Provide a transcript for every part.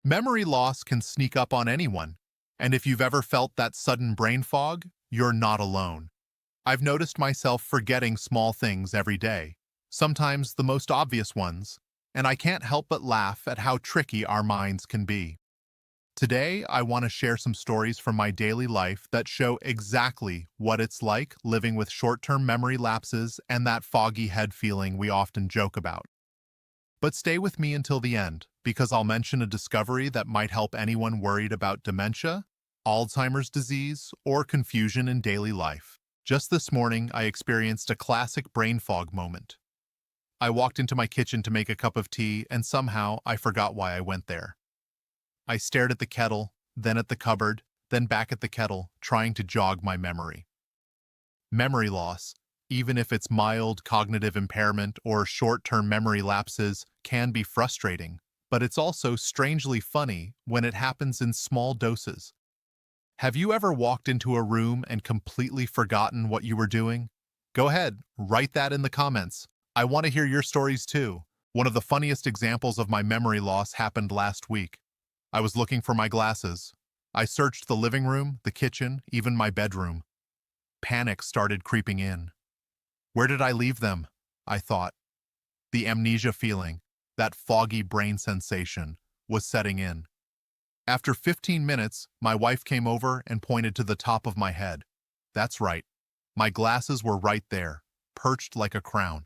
Memory loss can sneak up on anyone, and if you've ever felt that sudden brain fog, you're not alone. I've noticed myself forgetting small things every day, sometimes the most obvious ones, and I can't help but laugh at how tricky our minds can be. Today, I want to share some stories from my daily life that show exactly what it's like living with short-term memory lapses and that foggy head feeling we often joke about. But stay with me until the end, because I'll mention a discovery that might help anyone worried about dementia, Alzheimer's disease, or confusion in daily life. Just this morning, I experienced a classic brain fog moment. I walked into my kitchen to make a cup of tea, and somehow I forgot why I went there. I stared at the kettle, then at the cupboard, then back at the kettle, trying to jog my memory. Memory loss, even if it's mild cognitive impairment or short-term memory lapses, can be frustrating, but it's also strangely funny when it happens in small doses. Have you ever walked into a room and completely forgotten what you were doing? Go ahead, write that in the comments. I want to hear your stories too. One of the funniest examples of my memory loss happened last week. I was looking for my glasses. I searched the living room, the kitchen, even my bedroom. Panic started creeping in. Where did I leave them? I thought. The amnesia feeling, that foggy brain sensation, was setting in. After 15 minutes, my wife came over and pointed to the top of my head. That's right. My glasses were right there, perched like a crown.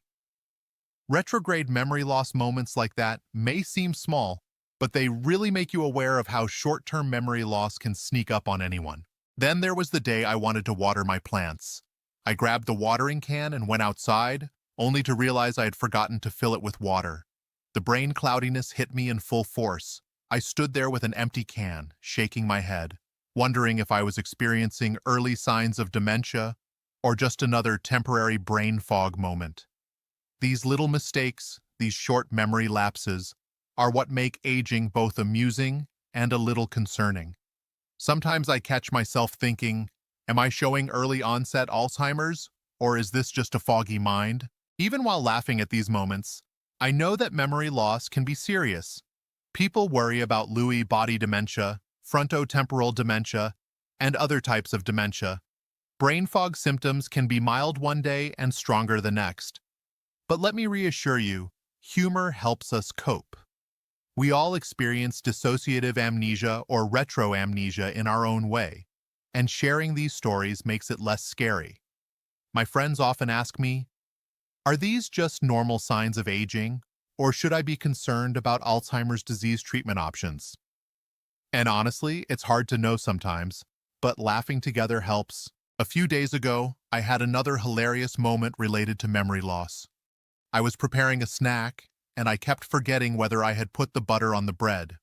Retrograde memory loss moments like that may seem small, but they really make you aware of how short-term memory loss can sneak up on anyone. Then there was the day I wanted to water my plants. I grabbed the watering can and went outside, only to realize I had forgotten to fill it with water. The brain cloudiness hit me in full force. I stood there with an empty can, shaking my head, wondering if I was experiencing early signs of dementia or just another temporary brain fog moment. These little mistakes, these short memory lapses, are what make aging both amusing and a little concerning. Sometimes I catch myself thinking, am I showing early onset Alzheimer's, or is this just a foggy mind? Even while laughing at these moments, I know that memory loss can be serious. People worry about Lewy body dementia, frontotemporal dementia, and other types of dementia. Brain fog symptoms can be mild one day and stronger the next. But let me reassure you, humor helps us cope. We all experience dissociative amnesia or retroamnesia in our own way, and sharing these stories makes it less scary. My friends often ask me, are these just normal signs of aging, or should I be concerned about Alzheimer's disease treatment options? And honestly, it's hard to know sometimes, but laughing together helps. A few days ago, I had another hilarious moment related to memory loss. I was preparing a snack, and I kept forgetting whether I had put the butter on the bread.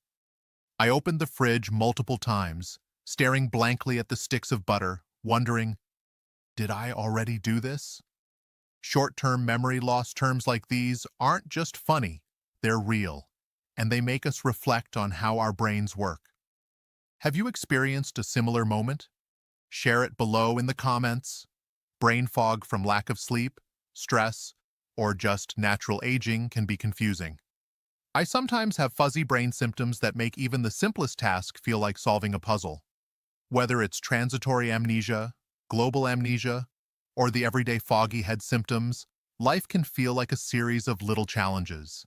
I opened the fridge multiple times, staring blankly at the sticks of butter, wondering, did I already do this? Short-term memory loss terms like these aren't just funny, they're real, and they make us reflect on how our brains work. Have you experienced a similar moment? Share it below in the comments. Brain fog from lack of sleep, stress, or just natural aging can be confusing. I sometimes have fuzzy brain symptoms that make even the simplest task feel like solving a puzzle. Whether it's transitory amnesia, global amnesia, or the everyday foggy head symptoms, life can feel like a series of little challenges.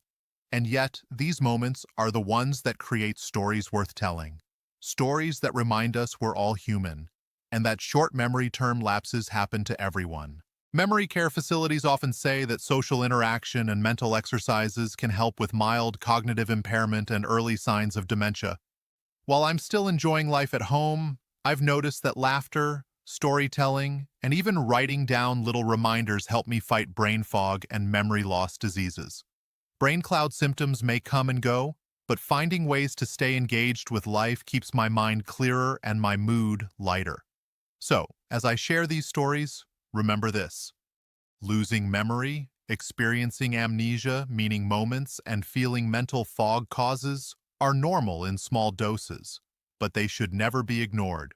And yet, these moments are the ones that create stories worth telling. Stories that remind us we're all human, and that short memory term lapses happen to everyone. Memory care facilities often say that social interaction and mental exercises can help with mild cognitive impairment and early signs of dementia. While I'm still enjoying life at home, I've noticed that laughter, storytelling, and even writing down little reminders help me fight brain fog and memory loss diseases. Brain cloud symptoms may come and go, but finding ways to stay engaged with life keeps my mind clearer and my mood lighter. So, as I share these stories, remember this: losing memory, experiencing amnesia, meaning moments, and feeling mental fog causes are normal in small doses, but they should never be ignored.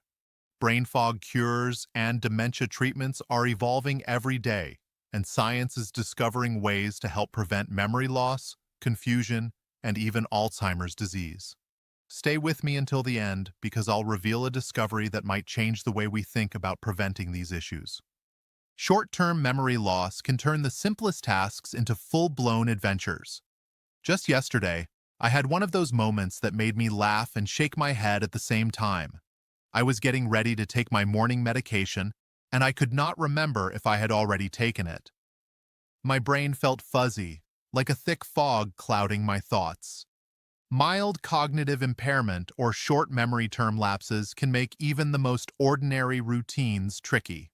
Brain fog cures and dementia treatments are evolving every day, and science is discovering ways to help prevent memory loss, confusion, and even Alzheimer's disease. Stay with me until the end because I'll reveal a discovery that might change the way we think about preventing these issues. Short-term memory loss can turn the simplest tasks into full-blown adventures. Just yesterday, I had one of those moments that made me laugh and shake my head at the same time. I was getting ready to take my morning medication, and I could not remember if I had already taken it. My brain felt fuzzy, like a thick fog clouding my thoughts. Mild cognitive impairment or short memory term lapses can make even the most ordinary routines tricky.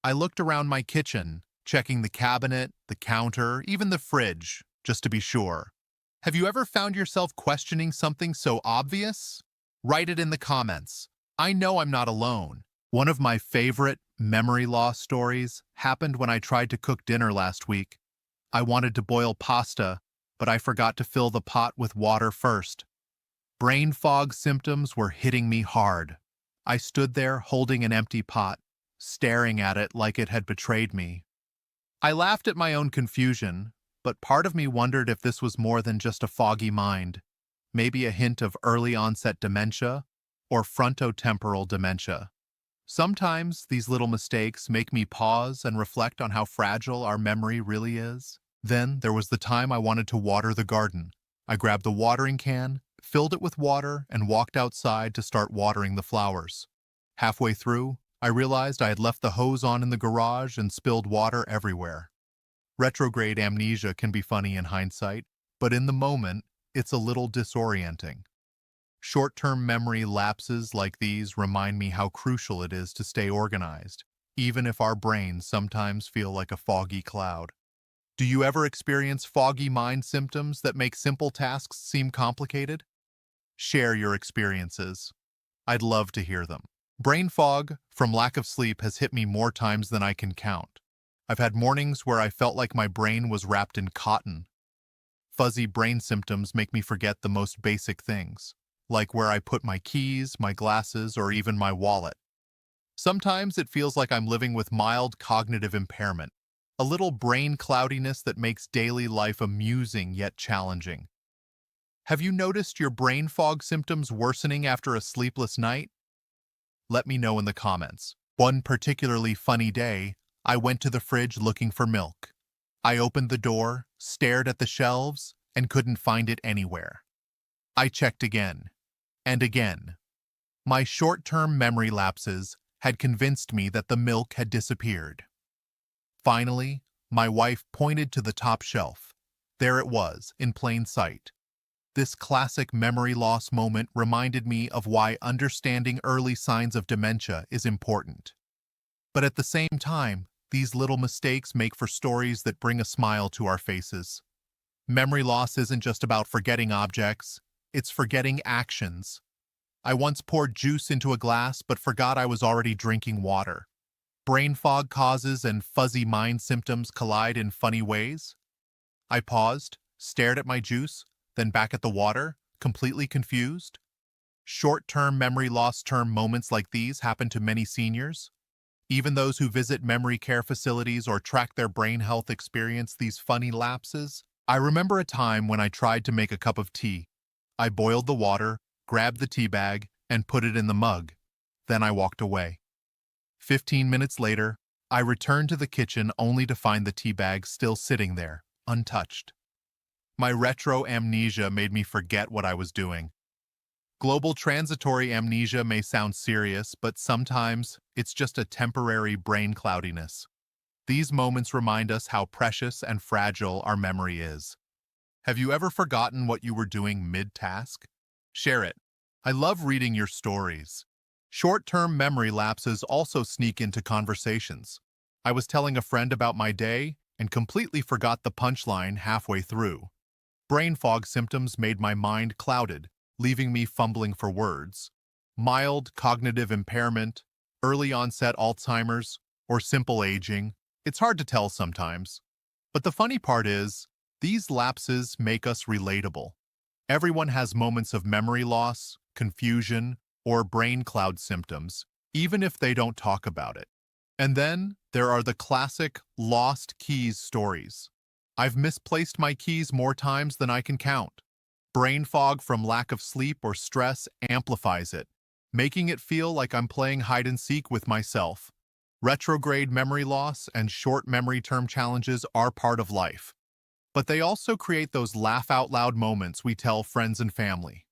I looked around my kitchen, checking the cabinet, the counter, even the fridge, just to be sure. Have you ever found yourself questioning something so obvious? Write it in the comments. I know I'm not alone. One of my favorite memory loss stories happened when I tried to cook dinner last week. I wanted to boil pasta, but I forgot to fill the pot with water first. Brain fog symptoms were hitting me hard. I stood there holding an empty pot, staring at it like it had betrayed me. I laughed at my own confusion, but part of me wondered if this was more than just a foggy mind, maybe a hint of early onset dementia or frontotemporal dementia. Sometimes these little mistakes make me pause and reflect on how fragile our memory really is. Then there was the time I wanted to water the garden. I grabbed the watering can, filled it with water, and walked outside to start watering the flowers. Halfway through, I realized I had left the hose on in the garage and spilled water everywhere. Retrograde amnesia can be funny in hindsight, but in the moment, it's a little disorienting. Short-term memory lapses like these remind me how crucial it is to stay organized, even if our brains sometimes feel like a foggy cloud. Do you ever experience foggy mind symptoms that make simple tasks seem complicated? Share your experiences. I'd love to hear them. Brain fog from lack of sleep has hit me more times than I can count. I've had mornings where I felt like my brain was wrapped in cotton. Fuzzy brain symptoms make me forget the most basic things, like where I put my keys, my glasses, or even my wallet. Sometimes it feels like I'm living with mild cognitive impairment, a little brain cloudiness that makes daily life amusing yet challenging. Have you noticed your brain fog symptoms worsening after a sleepless night? Let me know in the comments. One particularly funny day, I went to the fridge looking for milk. I opened the door, stared at the shelves, and couldn't find it anywhere. I checked again, and again. My short-term memory lapses had convinced me that the milk had disappeared. Finally, my wife pointed to the top shelf. There it was, in plain sight. This classic memory loss moment reminded me of why understanding early signs of dementia is important. But at the same time, these little mistakes make for stories that bring a smile to our faces. Memory loss isn't just about forgetting objects, it's forgetting actions. I once poured juice into a glass but forgot I was already drinking water. Brain fog causes and fuzzy mind symptoms collide in funny ways. I paused, stared at my juice, then back at the water, completely confused. Short-term memory loss term moments like these happen to many seniors. Even those who visit memory care facilities or track their brain health experience these funny lapses. I remember a time when I tried to make a cup of tea. I boiled the water, grabbed the tea bag, and put it in the mug. Then I walked away. 15 minutes later, I returned to the kitchen only to find the tea bag still sitting there, untouched. My retro amnesia made me forget what I was doing. Global transitory amnesia may sound serious, but sometimes it's just a temporary brain cloudiness. These moments remind us how precious and fragile our memory is. Have you ever forgotten what you were doing mid-task? Share it. I love reading your stories. Short-term memory lapses also sneak into conversations. I was telling a friend about my day and completely forgot the punchline halfway through. Brain fog symptoms made my mind clouded, leaving me fumbling for words. Mild cognitive impairment, early onset Alzheimer's, or simple aging, it's hard to tell sometimes. But the funny part is, these lapses make us relatable. Everyone has moments of memory loss, confusion, or brain cloud symptoms, even if they don't talk about it. And then there are the classic lost keys stories. I've misplaced my keys more times than I can count. Brain fog from lack of sleep or stress amplifies it, making it feel like I'm playing hide and seek with myself. Retrograde memory loss and short memory term challenges are part of life, but they also create those laugh out loud moments we tell friends and family.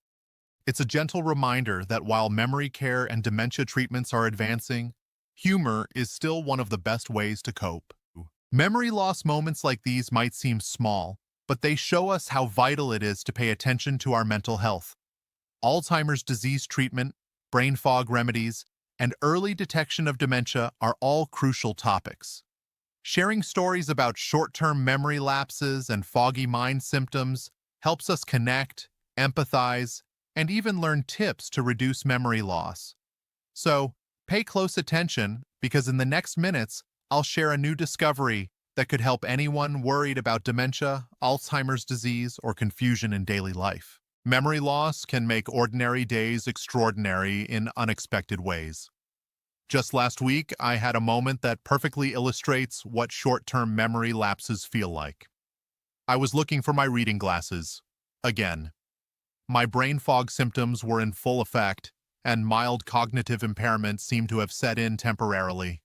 It's a gentle reminder that while memory care and dementia treatments are advancing, humor is still one of the best ways to cope. Memory loss moments like these might seem small, but they show us how vital it is to pay attention to our mental health. Alzheimer's disease treatment, brain fog remedies, and early detection of dementia are all crucial topics. Sharing stories about short-term memory lapses and foggy mind symptoms helps us connect, empathize, and even learn tips to reduce memory loss. So, pay close attention because in the next minutes, I'll share a new discovery that could help anyone worried about dementia, Alzheimer's disease, or confusion in daily life. Memory loss can make ordinary days extraordinary in unexpected ways. Just last week, I had a moment that perfectly illustrates what short-term memory lapses feel like. I was looking for my reading glasses. Again. My brain fog symptoms were in full effect, and mild cognitive impairment seemed to have set in temporarily.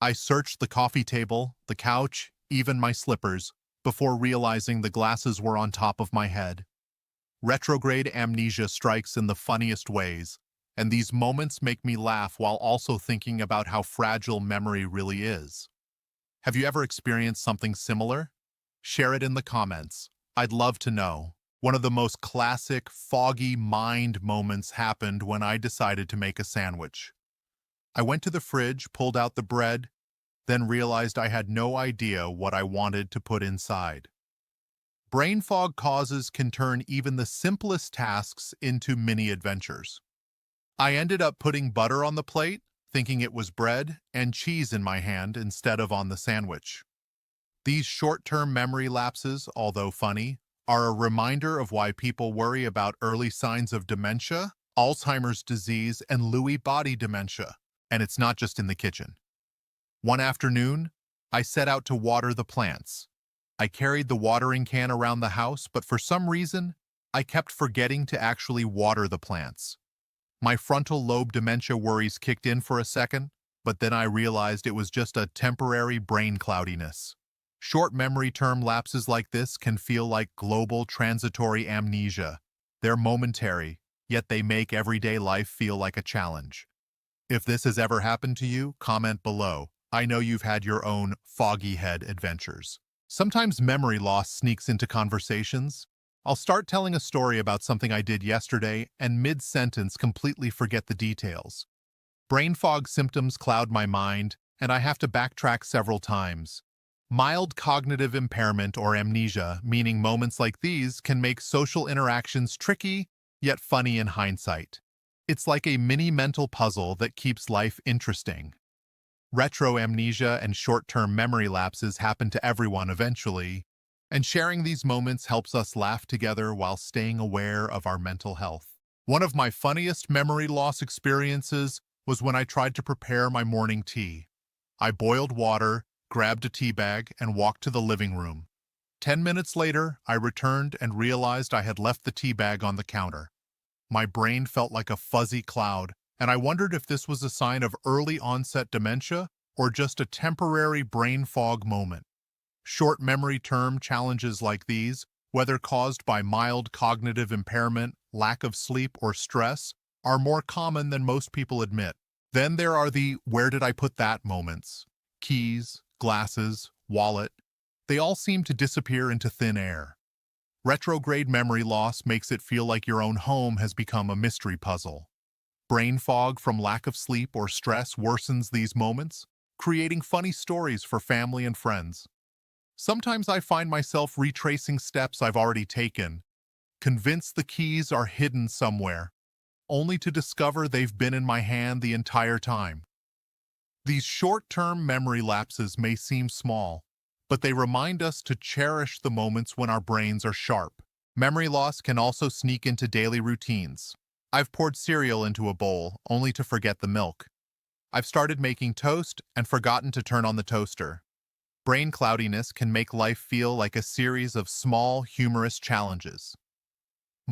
I searched the coffee table, the couch, even my slippers, before realizing the glasses were on top of my head. Retrograde amnesia strikes in the funniest ways, and these moments make me laugh while also thinking about how fragile memory really is. Have you ever experienced something similar? Share it in the comments. I'd love to know. One of the most classic, foggy mind moments happened when I decided to make a sandwich. I went to the fridge, pulled out the bread, then realized I had no idea what I wanted to put inside. Brain fog causes can turn even the simplest tasks into mini adventures. I ended up putting butter on the plate, thinking it was bread, and cheese in my hand instead of on the sandwich. These short-term memory lapses, although funny, are a reminder of why people worry about early signs of dementia, Alzheimer's disease, and Lewy body dementia. And it's not just in the kitchen. One afternoon, I set out to water the plants. I carried the watering can around the house, but for some reason, I kept forgetting to actually water the plants. My frontal lobe dementia worries kicked in for a second, but then I realized it was just a temporary brain cloudiness. Short memory term lapses like this can feel like global transitory amnesia. They're momentary, yet they make everyday life feel like a challenge. If this has ever happened to you, comment below. I know you've had your own foggy head adventures. Sometimes memory loss sneaks into conversations. I'll start telling a story about something I did yesterday and mid-sentence completely forget the details. Brain fog symptoms cloud my mind, and I have to backtrack several times. Mild cognitive impairment or amnesia, meaning moments like these, can make social interactions tricky, yet funny in hindsight. It's like a mini mental puzzle that keeps life interesting. Retroamnesia and short-term memory lapses happen to everyone eventually, and sharing these moments helps us laugh together while staying aware of our mental health. One of my funniest memory loss experiences was when I tried to prepare my morning tea. I boiled water, grabbed a tea bag, and walked to the living room. 10 minutes later, I returned and realized I had left the tea bag on the counter. My brain felt like a fuzzy cloud, and I wondered if this was a sign of early onset dementia or just a temporary brain fog moment. Short memory term challenges like these, whether caused by mild cognitive impairment, lack of sleep, or stress, are more common than most people admit. Then there are the "where did I put that" moments. Keys, glasses, wallet, they all seem to disappear into thin air. Retrograde memory loss makes it feel like your own home has become a mystery puzzle. Brain fog from lack of sleep or stress worsens these moments, creating funny stories for family and friends. Sometimes I find myself retracing steps I've already taken, convinced the keys are hidden somewhere, only to discover they've been in my hand the entire time. These short-term memory lapses may seem small, but they remind us to cherish the moments when our brains are sharp. Memory loss can also sneak into daily routines. I've poured cereal into a bowl, only to forget the milk. I've started making toast and forgotten to turn on the toaster. Brain cloudiness can make life feel like a series of small, humorous challenges.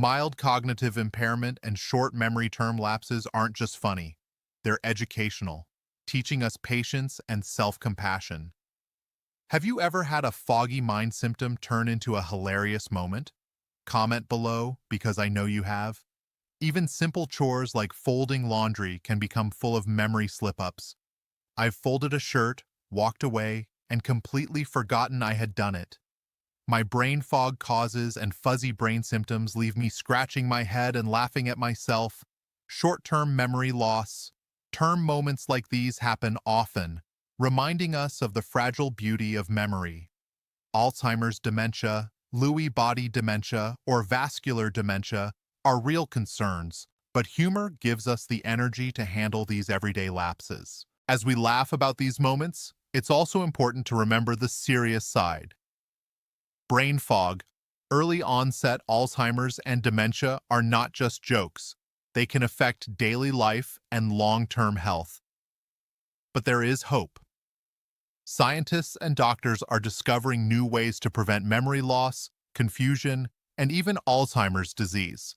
Mild cognitive impairment and short memory term lapses aren't just funny. They're educational, teaching us patience and self-compassion. Have you ever had a foggy mind symptom turn into a hilarious moment? Comment below, because I know you have. Even simple chores like folding laundry can become full of memory slip-ups. I've folded a shirt, walked away, and completely forgotten I had done it. My brain fog causes and fuzzy brain symptoms leave me scratching my head and laughing at myself. Short-term memory loss. Term moments like these happen often, reminding us of the fragile beauty of memory. Alzheimer's dementia, Lewy body dementia, or vascular dementia are real concerns, but humor gives us the energy to handle these everyday lapses. As we laugh about these moments, it's also important to remember the serious side. Brain fog, early onset Alzheimer's and dementia are not just jokes. They can affect daily life and long-term health. But there is hope. Scientists and doctors are discovering new ways to prevent memory loss, confusion, and even Alzheimer's disease.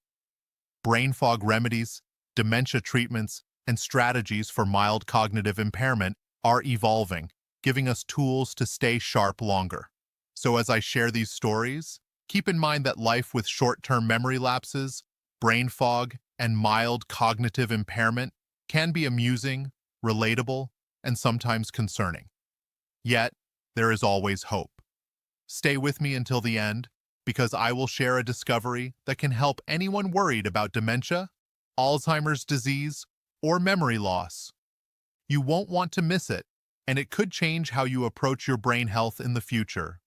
Brain fog remedies, dementia treatments, and strategies for mild cognitive impairment are evolving, giving us tools to stay sharp longer. So as I share these stories, keep in mind that life with short-term memory lapses, brain fog, and mild cognitive impairment can be amusing, relatable, and sometimes concerning. Yet, there is always hope. Stay with me until the end, because I will share a discovery that can help anyone worried about dementia, Alzheimer's disease, or memory loss. You won't want to miss it, and it could change how you approach your brain health in the future.